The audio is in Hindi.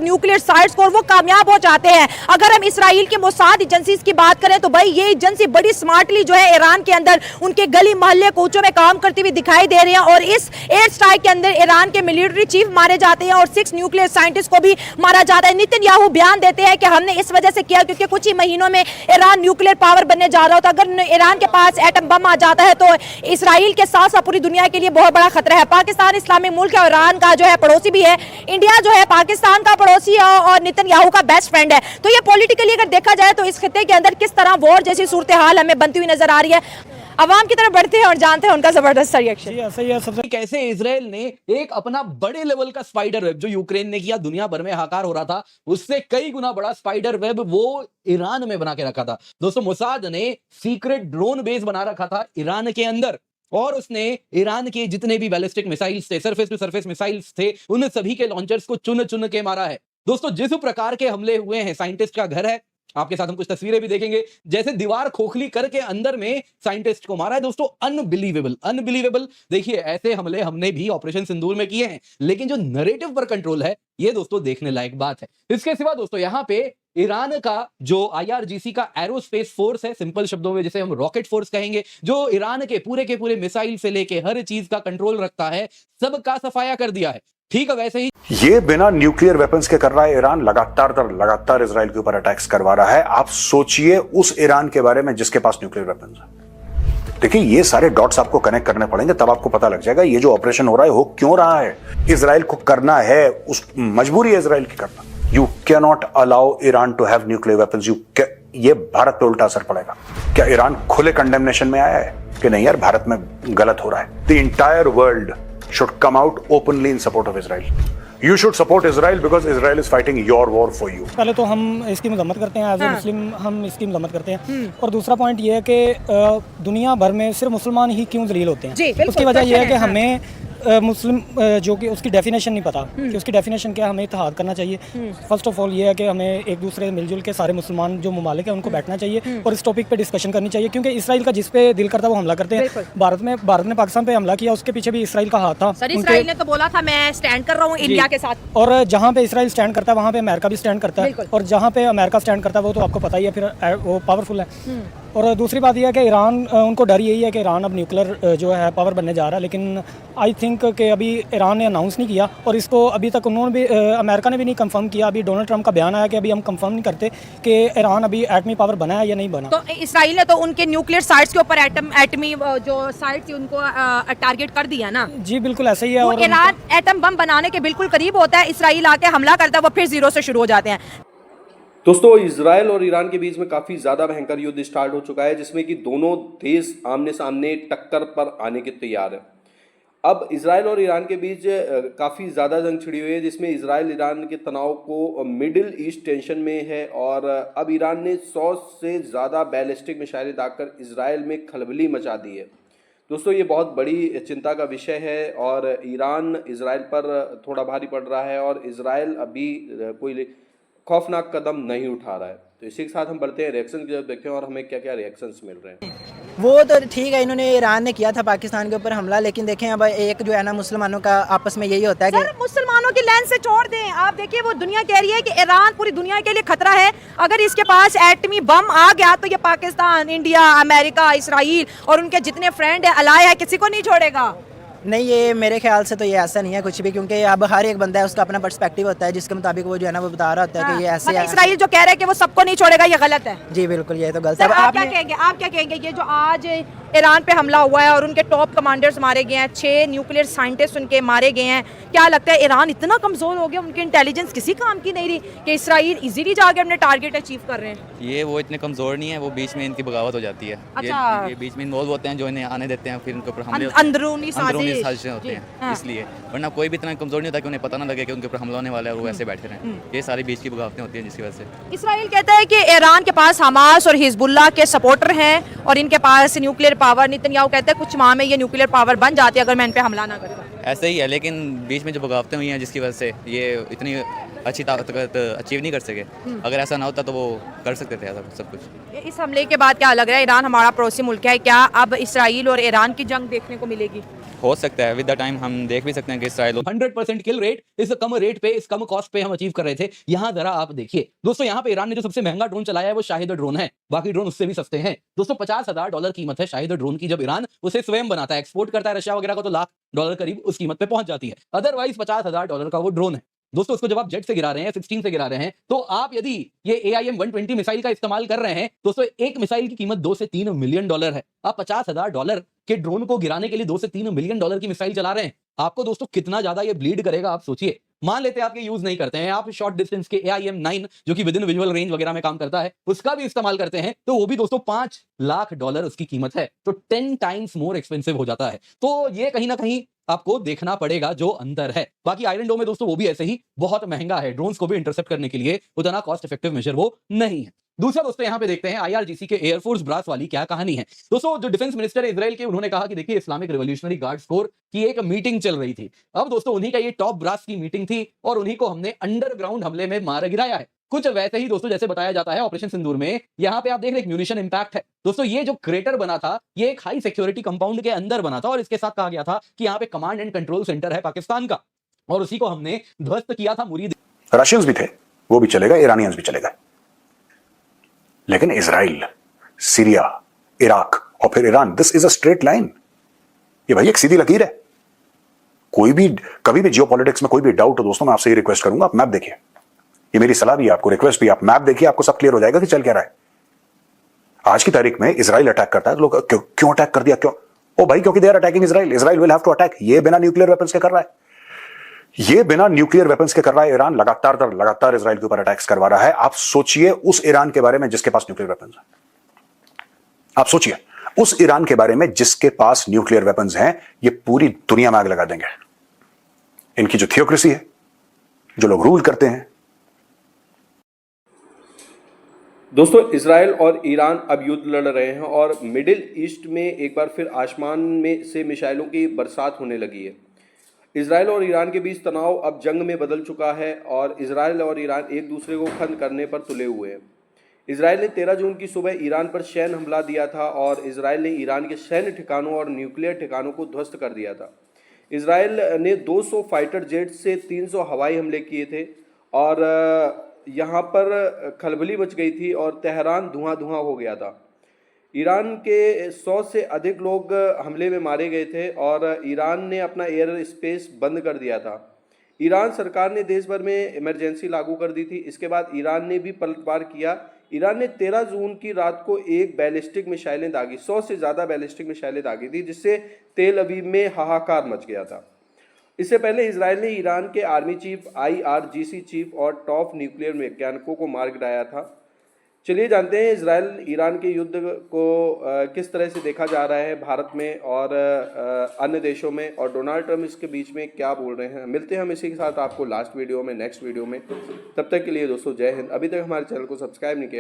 और न्यूक्लियर साइट्स को और वो कामयाब हो जाते हैं। अगर हम इसराइल के मोसाद एजेंसीज की बात करें तो भाई ये एजेंसी बड़ी स्मार्टली जो है ईरान के अंदर उनके गली मोहल्ले कोचों में काम करती हुई दिखाई दे रही है। और इस एयर स्ट्राइक के अंदर ईरान के मिलिट्री चीफ मारे जाते हैं और 6 न्यूक्लियर साइंटिस्ट को भी मारा जाता है। नेतन्याहू बयान देते हैं कि हमने इस वजह से किया क्योंकि कुछ ही महीनों में ईरान न्यूक्लियर पावर बनने जा रहा होता। अगर ईरान के पास एटम बम आ जाता है तो इसराइल के साथ साथ पूरी दुनिया के लिए बहुत बड़ा खतरा है। पाकिस्तान इस्लामिक मुल्क है और ईरान का जो है पड़ोसी भी है। इंडिया जो है पाकिस्तान का पड़ोसी है और नेतन्याहू का बेस्ट फ्रेंड है। तो ये पॉलिटिकली अगर देखा जाए तो इस खित्ते के अंदर किस तरह वॉर जैसी सूरत हाल हमें बनती हुई नजर आ रही है। अवाम की तरफ बढ़ते हैं और जानते हैं उनका जबरदस्त रिएक्शन। सबसे कैसे इजराइल ने एक अपना बड़े लेवल का स्पाइडर वेब जो यूक्रेन ने किया, दुनिया भर में हाहाकार हो रहा था, उससे कई गुना बड़ा स्पाइडर वेब वो ईरान में बना के रखा था। दोस्तों मोसाद ने सीक्रेट ड्रोन बेस बना रखा था ईरान के अंदर और उसने ईरान के जितने भी बैलिस्टिक मिसाइल्स थे, सरफेस टू सरफेस मिसाइल्स थे, उन सभी के लॉन्चर्स को चुन चुन के मारा है। दोस्तों जिस प्रकार के हमले हुए हैं, साइंटिस्ट का घर है, आपके साथ हम कुछ तस्वीरें भी देखेंगे, जैसे दीवार खोखली करके अंदर में साइंटिस्ट को मारा है। दोस्तों अनबिलीवेबल, अनबिलीवेबल। देखिए ऐसे हमले हमने भी ऑपरेशन सिंदूर में किए हैं, लेकिन जो नैरेटिव पर कंट्रोल है ये दोस्तों देखने लायक बात है। इसके सिवा दोस्तों यहाँ पे ईरान का जो IRGC का एरोस्पेस फोर्स है, सिंपल शब्दों में जिसे हम रॉकेट फोर्स कहेंगे, जो ईरान के पूरे मिसाइल से लेके हर चीज का कंट्रोल रखता है, सबका सफाया कर दिया है। ठीक है, वैसे ही ये बिना न्यूक्लियर वेपन्स के कर रहा है ईरान, लगातार इजराइल के ऊपर अटैक्स करवा रहा है। आप सोचिए उस ईरान के बारे में जिसके पास न्यूक्लियर वेपन्स है। देखिए ये सारे डॉट्स आपको कनेक्ट करने पड़ेंगे, तब आपको पता लग जाएगा ये जो ऑपरेशन हो रहा है हो क्यों रहा है। इजराइल को करना है, उस मजबूरी है इजराइल की करना। You can not allow Iran to have nuclear weapons. ये भारत पे उल्टा असर पड़ेगा। क्या ईरान खुले कंडेमनेशन में आया है कि नहीं यार भारत में गलत हो रहा है? The entire world should come out openly in support of Israel. You should support Israel because Israel is fighting your war for you. पहले तो हम इसकी मजम्मत करते हैं, एज ए मुस्लिम हम इसकी मजम्मत करते हैं। और दूसरा पॉइंट ये है कि दुनिया भर में सिर्फ मुसलमान ही क्यों जलील होते हैं। उसकी वजह यह है कि हमें मुस्लिम जो कि उसकी डेफिनेशन नहीं पता कि उसकी डेफिनेशन क्या है। हमें इत्तेहाद करना चाहिए। फर्स्ट ऑफ ऑल ये है कि हमें एक दूसरे मिलजुल के सारे मुसलमान जो ममालिक हैं उनको बैठना चाहिए और इस टॉपिक पे डिस्कशन करनी चाहिए, क्योंकि इसराइल का जिस पे दिल करता है वो हमला करते हैं। भारत ने पाकिस्तान पे हमला किया, उसके पीछे भी इसराइल का हाथ था। इसराइल ने तो बोला था मैं स्टैंड कर रहा हूँ इंडिया के साथ, और जहाँ पे इसराइल स्टैंड करता है वहाँ पे अमेरिका भी स्टैंड करता है, और जहाँ पे अमेरिका स्टैंड करता है वो तो आपको पता ही है, फिर वो पावरफुल है। और दूसरी बात यह है कि ईरान, उनको डर यही है कि ईरान अब न्यूक्लियर जो है पावर बनने जा रहा है, लेकिन आई थिंक कि अभी ईरान ने अनाउंस नहीं किया और इसको अभी तक उन्होंने भी अमेरिका ने भी नहीं कंफर्म किया। अभी डोनाल्ड ट्रंप का बयान आया कि अभी हम कंफर्म नहीं करते कि ईरान अभी एटमी पावर बना है या नहीं बना। तो इसराइल ने तो उनके न्यूक्लियर साइट्स के ऊपर एटमी जो साइट थी उनको टारगेट कर दिया ना। जी बिल्कुल ऐसे ही है। और ईरान एटम बम बनाने के बिल्कुल करीब होता है, इसराइल आके हमला करता है, वो फिर जीरो से शुरू हो जाते हैं। दोस्तों इजराइल और ईरान के बीच में काफ़ी ज़्यादा भयंकर युद्ध स्टार्ट हो चुका है, जिसमें कि दोनों देश आमने सामने टक्कर पर आने के तैयार हैं। अब इजराइल और ईरान के बीच काफ़ी ज़्यादा जंग छिड़ी हुई है, जिसमें इजराइल ईरान के तनाव को मिडिल ईस्ट टेंशन में है और अब ईरान ने 100 से ज़्यादा बैलिस्टिक मिसाइलें दागकर इजराइल में खलबली मचा दी है। दोस्तों ये बहुत बड़ी चिंता का विषय है और ईरान इजराइल पर थोड़ा भारी पड़ रहा है और इजराइल अभी कोई खौफनाक कदम नहीं उठा रहा है। तो इसी के साथ हम बढ़ते हैं रिएक्शन की तरफ, देखते हैं और हमें क्या क्या रिएक्शंस मिल रहे हैं। वो तो ठीक है, इन्होंने ईरान ने किया था पाकिस्तान के ऊपर हमला, लेकिन देखें अब एक जो है ना मुसलमानों का आपस में यही होता है कि मुसलमानों की लाइन से छोड़ दें। आप देखिए वो दुनिया कह रही है कि ईरान पूरी दुनिया के लिए खतरा है, अगर इसके पास एटमी बम आ गया तो ये पाकिस्तान, इंडिया, अमेरिका, इसराइल और उनके जितने फ्रेंड है, अलाय है, किसी को नहीं छोड़ेगा। नहीं, ये मेरे ख्याल से तो ये ऐसा नहीं है कुछ भी, क्योंकि अब हर एक बंदा है उसका अपना पर्सपेक्टिव होता है जिसके मुताबिक वो जो है ना वो बता रहा होता है कि ये ऐसे है। इसराइल जो कह रहा है कि वो सबको नहीं छोड़ेगा, ये गलत है। जी बिल्कुल, ये तो गलत है। आप क्या कहेंगे? आप क्या कहेंगे ये जो आज ईरान पे हमला हुआ है और उनके टॉप कमांडर्स मारे गए हैं, 6 न्यूक्लियर साइंटिस्ट उनके मारे गए हैं, क्या लगता है ईरान इतना कमजोर हो गया, उनकी इंटेलिजेंस किसी काम की नहीं रही कि इसराइल इजीली जाके अपने टारगेट अचीव कर रहे हैं? ये वो इतने कमजोर नहीं है, वो बीच में इनकी बगावत हो जाती है। अच्छा। ये बीच में इन्वॉल्व होते हैं, जो इन्हें आने देते हैं, फिर उनके ऊपर हमले अंदरूनी साजिशें होती हैं, इसलिए। वरना कोई भी इतना कमजोर नहीं होता कि उन्हें पता ना लगे कि उनके ऊपर हमला होने वाला है और वो ऐसे बैठे रहें। ये सारी बीच की बगावतें होती हैं जिसकी वजह से। इसराइल कहता है कि ईरान के पास हमास और हिजबुल्लाह के सपोर्टर हैं और इनके पास न्यूक्लियर पावर, नेतन्याहू कहते हैं कुछ माह में ये न्यूक्लियर पावर बन जाती है अगर मैं इन पे हमला ना करूँ। ऐसे ही है, लेकिन बीच में जो बगावतें हुई हैं जिसकी वजह से ये इतनी अच्छी ताकत अचीव नहीं कर सके। अगर ऐसा ना होता तो वो कर सकते थे ऐसा सब कुछ। इस हमले के बाद क्या लग रहा है, ईरान हमारा पड़ोसी मुल्क है, क्या अब इसराइल और ईरान की जंग देखने को मिलेगी? हो सकता है विद द टाइम हम देख भी सकते हैं कि इसराइल 100% किल रेट इस कम रेट पे, इस कम कॉस्ट पे हम अचीव कर रहे थे। यहां जरा आप देखिए दोस्तों, यहां पे ईरान ने जो सबसे महंगा ड्रोन चलाया है वो शाहिद ड्रोन है, बाकी ड्रोन उससे भी सस्ते हैं दोस्तों। $50,000 कीमत है शाहिद ड्रोन की। जब ईरान उसे स्वयं बनाता है, एक्सपोर्ट करता है रशिया वगैरह को, तो $1,00,000 करीब उस कीमत पे पहुंच जाती है। अदरवाइज $50,000 का वो ड्रोन है दोस्तों। उसको जब आप जेट से गिरा रहे हैं, 16 से गिरा रहे हैं, तो आप यदि ये AIM-120 मिसाइल का इस्तेमाल कर रहे हैं दोस्तों, एक मिसाइल की कीमत $2 से $3 मिलियन है। आप $50,000 के ड्रोन को गिराने के लिए $2 से $3 मिलियन की मिसाइल चला रहे हैं। आपको दोस्तों कितना ज्यादा ये ब्लीड करेगा आप सोचिए। मान लेते हैं आप ये यूज नहीं करते हैं, आप शॉर्ट डिस्टेंस के AIM-9 जो कि विद इन विजुअल रेंज वगैरह में काम करता है उसका भी इस्तेमाल करते हैं, तो वो भी दोस्तों $5,00,000 उसकी कीमत है, तो 10 टाइम्स मोर एक्सपेंसिव हो जाता है। तो ये कहीं ना कहीं आपको देखना पड़ेगा जो अंतर है। बाकी आयरन डोम में दोस्तों वो भी ऐसे ही बहुत महंगा है, ड्रोन्स को भी इंटरसेप्ट करने के लिए उतना कॉस्ट इफेक्टिव मेजर वो नहीं है। दूसरा दोस्तों यहां पे देखते हैं IRGC के एयरफोर्स ब्रास वाली क्या कहानी है दोस्तों। जो डिफेंस मिनिस्टर है इजराइल के, उन्होंने कहा कि देखिए इस्लामिक रिवॉल्यूशनरी गार्ड्स कोर की एक मीटिंग चल रही थी। अब दोस्तों उन्हीं का ये टॉप ब्रास की मीटिंग थी और उन्हीं को हमने अंडरग्राउंड हमले में मार गिराया है। कुछ वैसे ही दोस्तों जैसे बताया जाता है ऑपरेशन सिंदूर में। यहां पे आप देख रहे हैं म्यूनिशन इंपैक्ट है दोस्तों। ये जो क्रेटर बना था ये एक हाई सिक्योरिटी कंपाउंड के अंदर बना था और इसके साथ कहा गया था कि यहां पे कमांड एंड कंट्रोल सेंटर है पाकिस्तान का, और उसी को हमने ध्वस्त किया था। मुरीद रशियंस भी थे, वो भी चलेगा, ईरानियंस भी चलेगा, लेकिन इजराइल, सीरिया, इराक और फिर Iran, this is a straight line. ये भाई एक सीधी लकीर है। कोई भी कभी भी जियोपॉलिटिक्स में कोई भी डाउट हो दोस्तों, मैं आपसे ये रिक्वेस्ट करूंगा, आप मैप देखिए। ये मेरी सलाह भी है आपको, रिक्वेस्ट भी, आप मैप देखिए, आपको सब क्लियर हो जाएगा कि चल क्या रहा है। आज की तारीख में इजराइल अटैक करता है तो लोग क्यों अटैक कर दिया, क्यों? ओ भाई क्योंकि they are attacking Israel, Israel will have to attack. ये बिना न्यूक्लियर वेपन्स के कर रहा है, ये बिना न्यूक्लियर वेपन्स के कर रहा है। ईरान लगातार इजराइल के ऊपर अटैक्स करवा रहा है। आप सोचिए उस ईरान के बारे में जिसके पास न्यूक्लियर वेपन्स है। आप सोचिए उस ईरान के बारे में जिसके पास न्यूक्लियर वेपन्स हैं। ये पूरी दुनिया में आग लगा देंगे। इनकी जो थियोक्रेसी है, जो लोग रूल करते हैं। दोस्तों इजराइल और ईरान अब युद्ध लड़ रहे हैं और मिडिल ईस्ट में एक बार फिर आसमान में से मिसाइलों की बरसात होने लगी है। इजराइल और ईरान के बीच तनाव अब जंग में बदल चुका है और इजराइल और ईरान एक दूसरे को खत्म करने पर तुले हुए हैं। इजराइल ने 13 जून की सुबह ईरान पर सैन्य हमला दिया था और इजराइल ने ईरान के सैन्य ठिकानों और न्यूक्लियर ठिकानों को ध्वस्त कर दिया था। इजराइल ने 200 फाइटर जेट से 300 हवाई हमले किए थे और यहाँ पर खलबली मच गई थी और तेहरान धुआं हो गया था। ईरान के 100 से अधिक लोग हमले में मारे गए थे और ईरान ने अपना एयर स्पेस बंद कर दिया था। ईरान सरकार ने देश भर में इमरजेंसी लागू कर दी थी। इसके बाद ईरान ने भी पलटवार किया। ईरान ने 13 जून की रात को एक बैलिस्टिक मिसाइलें दागी, 100 से ज़्यादा बैलिस्टिक मिसाइलें दागी थी, जिससे तेल अवीव में हाहाकार मच गया था। इससे पहले इजराइल ने ईरान के आर्मी चीफ, IRGC चीफ और टॉप न्यूक्लियर वैज्ञानिकों को मार गिराया था। चलिए जानते हैं इजराइल ईरान के युद्ध को किस तरह से देखा जा रहा है भारत में और अन्य देशों में, और डोनाल्ड ट्रंप इसके बीच में क्या बोल रहे हैं। मिलते हैं हम इसी के साथ आपको लास्ट वीडियो में, नेक्स्ट वीडियो में। तब तक के लिए दोस्तों जय हिंद। अभी तक हमारे चैनल को सब्सक्राइब नहीं किया